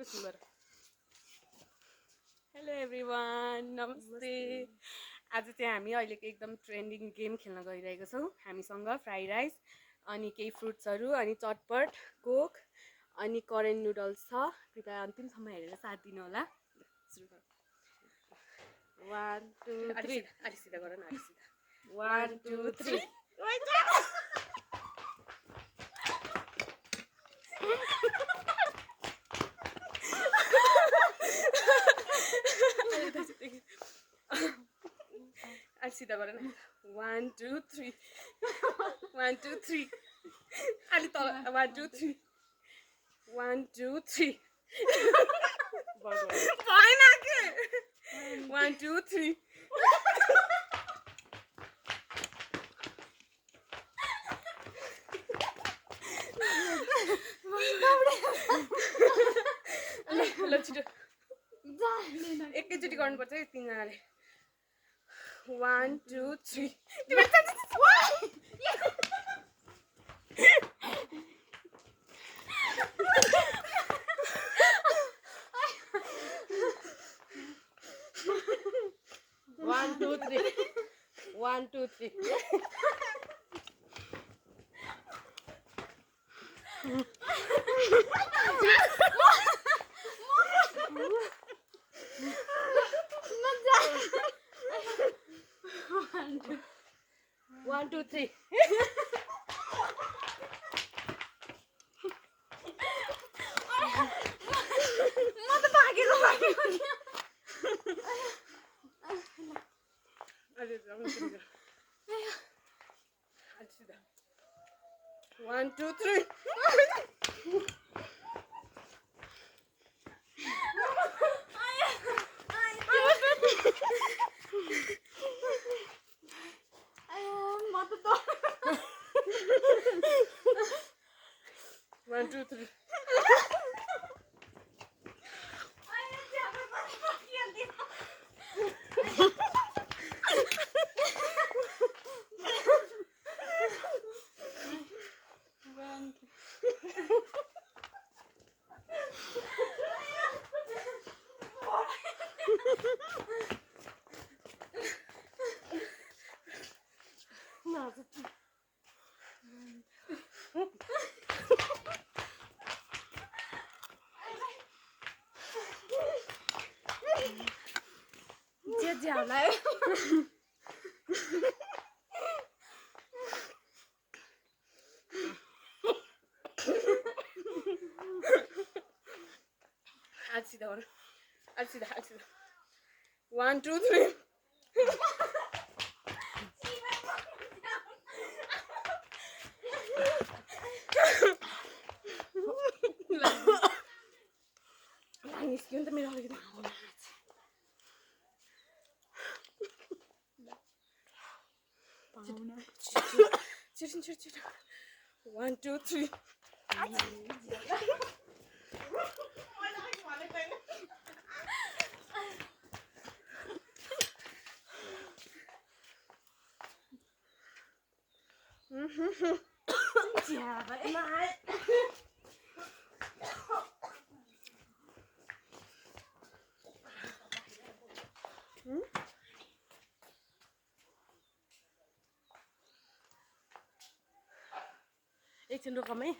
Hello everyone, नमस्ते। आज चाहिँ हामी अहिलेको एकदम ट्रेन्डिङ गेम खेल्न गइरहेको छौँ। हामीसँग फ्राई राइस अनि केही फ्रुट्सहरू अनि चटपट कोक अनि करेन नुडल्स छ। कृपया अन्तिमसम्म हेरेर साथ दिनु होला। सुरु गरौँ। 1 2 3 अलि सिधा गर न, अलि सिधा। 1 2 3 सीधा गर न। 1 2 3 1 2 3 अलि तल। 1 2 3 1 2 3 भएन के। 1 2 3 ल छिटो एकैचोटि गर्नुपर्छ है तिनजनाले। 1 2 3 1 2 3 1 2 3 1 2 3 म त भागेको अलि 1 2 3 1 2 3 Alcida. 1 2 3 Niski unta मेरो अलिकति छिटो 1 2 3 एकछिन रोकम है।